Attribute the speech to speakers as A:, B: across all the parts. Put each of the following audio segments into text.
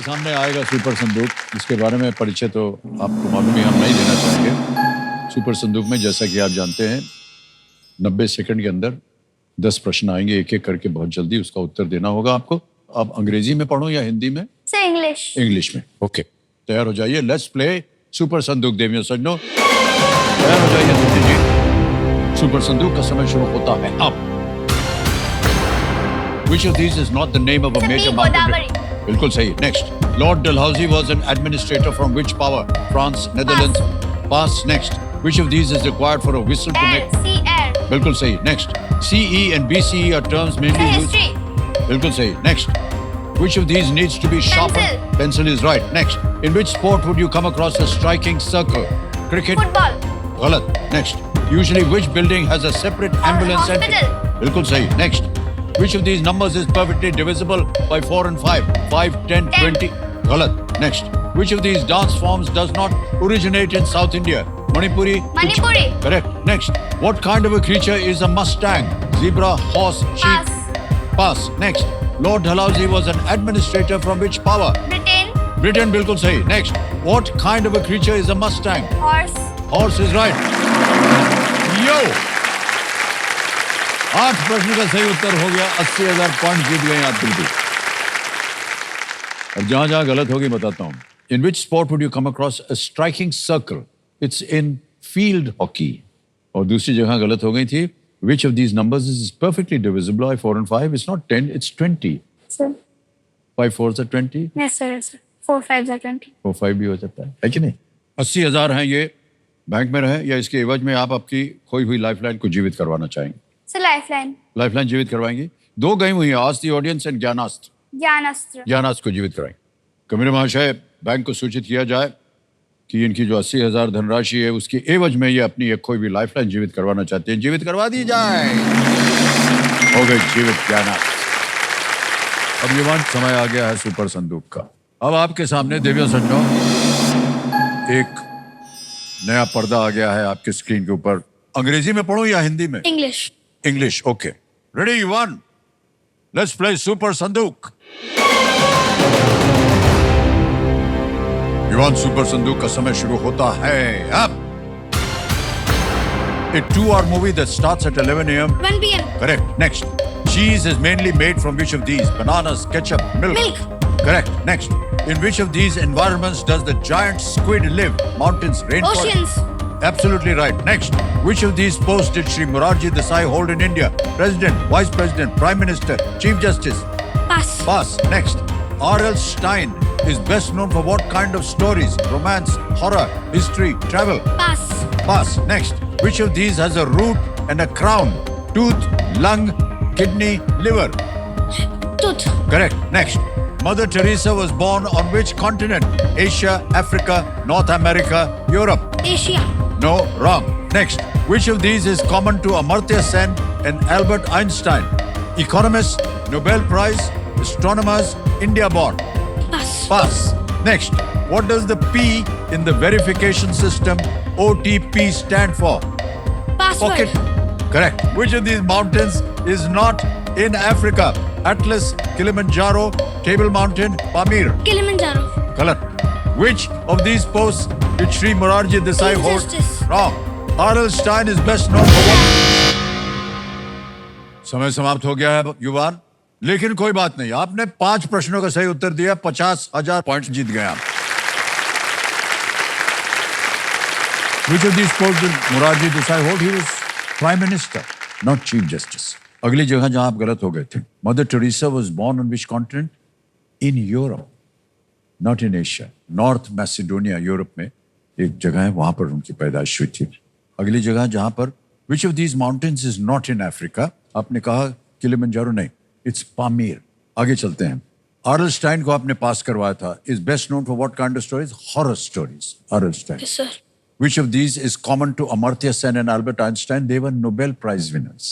A: सामने आएगा सुपर संदूक, जिसके बारे में परिचय तो आपको मालूम ही हम नहीं देना चाहेंगे। सुपर संदूक में जैसा कि आप जानते हैं 90 सेकंड के अंदर 10 प्रश्न आएंगे, एक एक करके बहुत जल्दी उसका उत्तर देना होगा आपको। आप अंग्रेजी में पढ़ो या हिंदी में?
B: Sir English.
A: इंग्लिश में। ओके, तैयार हो जाइए। लेट्स प्ले सुपर संदूक देवियों सज्जनों, तैयार हो जाइए दीदी जी। सुपर संदूक का समय शुरू होता है अब। Which of these is not the name of a major mountain? बिल्कुल सही। Next. Lord Dalhousie was an administrator from which power? France, Netherlands. Pass. Next. Which of these is required for a whistle to make?
B: Sea air.
A: बिल्कुल सही। Next. CE and BCE are terms mainly used.
B: History.
A: बिल्कुल सही। Next. Which of these needs to be sharpened? Pencil is right. Next. In which sport would you come across a striking circle? Cricket.
B: Football.
A: गलत। Next. Usually which building has a separate ambulance entry?
B: Hospital.
A: बिल्कुल सही। Next. Which of these numbers is perfectly divisible by 4 and 5? 5, 10, 20. गलत। Next. Which of these dance forms does not originate in South India? Manipuri.
B: Manipuri.
A: Correct. Next. What kind of a creature is a Mustang? Zebra, horse, sheep. Pass. Next. Lord Dalhousie was an administrator from which power?
B: Britain.
A: Britain. बिल्कुल सही. Next. What kind of a creature is a Mustang?
B: Horse.
A: Horse is right. Yo! 8 प्रश्न का सही उत्तर हो गया। 80,000 point जीत गए आप बिल्कुल। और जहां जहां गलत होगी बताता हूं। In which sport would you come across a striking circle? It's in field hockey. और दूसरी जगह गलत हो गई थी। Which of these numbers is perfectly divisible by 4 and 5? It's not 10, it's 20।
B: Sir.
A: 5 4s are 20।
B: Yes sir. Yes sir. 4 5s are 20.
A: 4 5 भी हो सकता है कि नहीं? 80,000 हैं ये, बैंक में रहे या इसके एवज में आप आपकी खोई हुई लाइफलाइन को जीवित करवाना चाहेंगे?
B: Sir lifeline.
A: लाइफलाइन जीवित करवाएंगी। 2 गई हुई हैं, आज दी ऑडियंस एंड ज्ञानास्त्र।
B: ज्ञानास्त्र.
A: ज्ञानास्त्र को जीवित कराएंगे। कमिश्नर महाशय, बैंक को सूचित किया जाए कि इनकी जो 80,000 धनराशि है उसकी एवज में ये अपनी एक खोई हुई लाइफलाइन जीवित करवाना चाहते हैं। जीवित करवा दी जाए। हो गई जीवित ज्ञानास्त्र। अब युवान समय आ गया है सुपर संदूक का। अब आपके सामने देवियों सज्जनों एक नया पर्दा आ गया है आपके स्क्रीन के ऊपर। अंग्रेजी में पढ़ो या हिंदी में?
B: English.
A: इंग्लिश। ओके, रेडी युवान, लेट्स प्ले सुपर संदूक। युवान, सुपर संदूक का समय शुरू होता है अब। A 2-hour movie that starts at 11 a.m.
B: 1 p.m.
A: Correct. Next. Cheese is mainly made from which of these? Bananas, ketchup, milk.
B: Milk.
A: Correct. Next. In which of these environments does the giant squid live? Mountains, rainforest.
B: Oceans.
A: Absolutely right. Next. Which of these posts did Shri Morarji Desai hold in India? President, Vice President, Prime Minister, Chief Justice.
B: Pass.
A: Pass. Next. R.L. Stein is best known for what kind of stories? Romance, horror, history, travel.
B: Pass.
A: Pass. Next. Which of these has a root and a crown? Tooth, lung, kidney, liver.
B: Tooth.
A: Correct. Next. Mother Teresa was born on which continent? Asia, Africa, North America, Europe.
B: Asia.
A: No, wrong. Next. Which of these is common to Amartya Sen and Albert Einstein? Economists, Nobel Prize, astronomers, India born.
B: Pass.
A: Pass. Next. What does the P in the verification system OTP stand for?
B: Password.
A: Pocket. Correct. Which of these mountains is not in Africa? Atlas, Kilimanjaro, Table Mountain, Pamir.
B: Kilimanjaro.
A: Galat. Which of these posts did Shri Morarji Desai
B: Chief
A: hold?
B: Justice.
A: Wrong. R.L. Stein is best known for what? समय समाप्त हो गया है युवान, लेकिन कोई बात नहीं, आपने 5 प्रश्नों का सही उत्तर दिया। 50,000 पॉइंट्स जीत गए आप। Which of these posts did Morarji Desai hold? He was Prime Minister, not Chief Justice. अगली जगह जहां आप गलत हो गए थे। Mother Teresa was born on which continent? In Europe, not in Asia. North Macedonia, Europe में एक जगह है, वहां पर उनकी पैदाइश हुई थी। अगली जगह जहां पर which of these mountains is not in Africa? आपने कहा किलिमंजारो, नहीं, it's Pamir. आगे चलते हैं। R.L. Stein को आपने पास करवाया था। Is best known for what kind of stories? Horror stories. R.L. Stein.
B: Yes sir.
A: Which of these is common to Amartya Sen and Albert Einstein? They were Nobel Prize winners.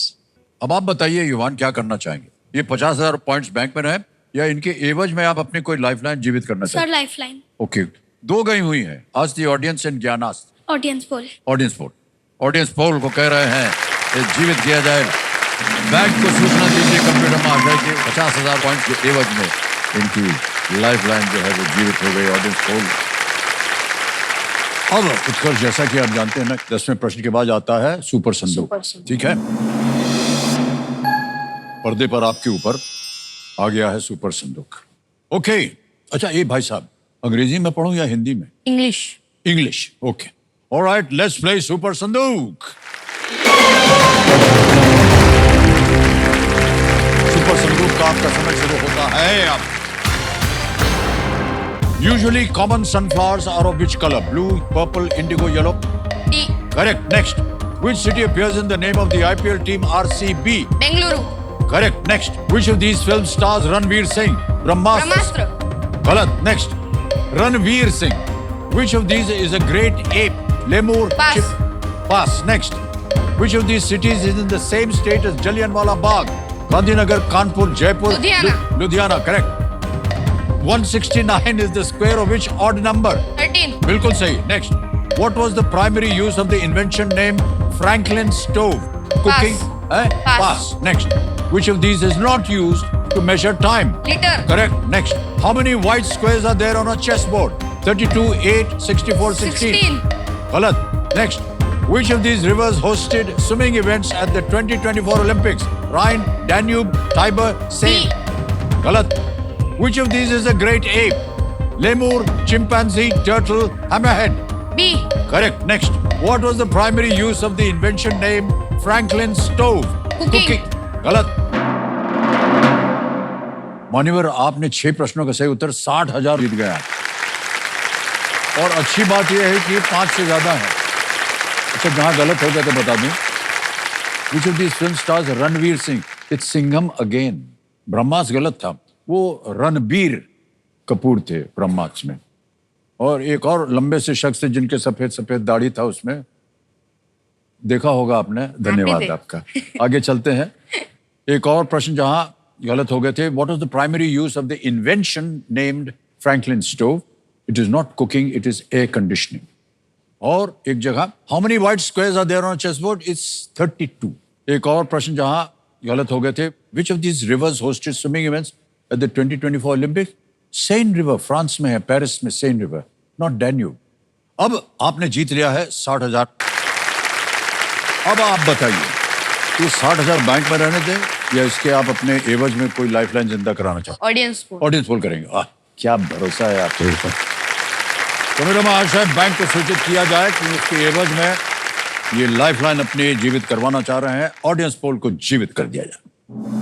A: अब आप बताइए युवान, क्या करना चाहेंगे? ये 50,000 पॉइंट्स बैंक में रहे या इनके एवज में आप अपनी कोई लाइफलाइन जीवित करना
B: Sir
A: चाहेंगे?
B: lifeline.
A: ओके, 2 गई हुई हैं। आज दी ऑडियंस एंड ज्ञानास्त्र।
B: Audience poll.
A: Audience poll. Audience poll को कह रहे हैं ये जीवित किया जाए। बैंक को सूचना दीजिए कंप्यूटर महाशय के 50,000 पॉइंट्स के एवज में इनकी लाइफलाइन जो है वो जीवित हो गई ऑडियंस पोल। अब उत्कर्ष, जैसा कि आप जानते हैं ना, 10वें प्रश्न के बाद आता है सुपर संदूक।
B: सुपर संदूक।
A: ठीक है, पर्दे पर आपके ऊपर आ गया है सुपर संदूक। ओके, अच्छा ये भाई साहब, अंग्रेजी में पढ़ूं या हिंदी में?
B: English.
A: English, okay. Alright, let's play super संदूक। सुपर संदूक का आपका समय शुरू होता है अब। Usually common sunflowers are of which color? Blue, purple, indigo, yellow?
B: D.
A: Correct. Next. Which city appears in the name of the IPL team RCB?
B: Bengaluru.
A: Correct. Next. Which of these film stars Ranveer Singh?
B: Brahmastra.
A: Galat. Next. Ranveer Singh. Which of these is a great ape? Lemur.
B: Pass.
A: Pass. Next. Which of these cities is in the same state as Jallianwala Bagh? Gandhinagar, Kanpur, Jaipur.
B: Ludhiana.
A: Ludhiana. Correct. 169 is the square of which odd number?
B: 13।
A: बिल्कुल सही। Next. What was the primary use of the invention named Franklin stove? Cooking?
B: Pass.
A: Pass. Next. Which of these is not used to measure time?
B: Litre.
A: Correct. Next. How many white squares are there on a chessboard? 32, 8, 64, 16.
B: 16।
A: Galat. Next. Which of these rivers hosted swimming events at the 2024 Olympics? Rhine, Danube, Tiber, Seine. Galat. Which of these is a great ape? Lemur, chimpanzee, turtle, hammerhead.
B: B।
A: Correct. Next. What was the primary use of the invention named Franklin stove?
B: Cooking.
A: गलत। मान्यवर, आपने 6 प्रश्नों का सही उत्तर 60,000 जीत गया। और अच्छी बात यह है कि 5 से ज्यादा है। अच्छा, जहां गलत हो गया तो बता दूं। Which of these film stars Ranveer Singh? It's Singham again. Brahmastra गलत था, वो रणबीर कपूर थे ब्रह्मास्त्र में। और एक और लंबे से शख्स थे जिनके सफेद सफेद दाढ़ी था, उसमें देखा होगा आपने। धन्यवाद आपका। आगे चलते हैं। एक और प्रश्न जहां गलत हो गए थे। What was the primary use of the invention named Franklin stove? It is not cooking, it is air conditioning. और एक जगह, how many white squares are there on chessboard? It's 32। एक और प्रश्न जहां गलत हो गए थे। Which of these rivers hosted swimming events at the 2024 Olympic? Seine river, France में है, पेरिस में सेन रिवर, नॉट डैन्यूब। अब आपने जीत लिया है 60,000। अब आप बताइए, ये 60,000 बैंक में रहने दें या इसके आप अपने एवज में कोई लाइफलाइन जिंदा कराना चाहते?
B: Audience poll.
A: ऑडियंस पोल करेंगे। क्या भरोसा है आपके ऊपर। तो मेरा आशा है बैंक को सूचित किया जाए कि उसके एवज में ये लाइफलाइन अपनी जीवित करवाना चाह रहे हैं। ऑडियंस पोल को जीवित कर दिया जाए।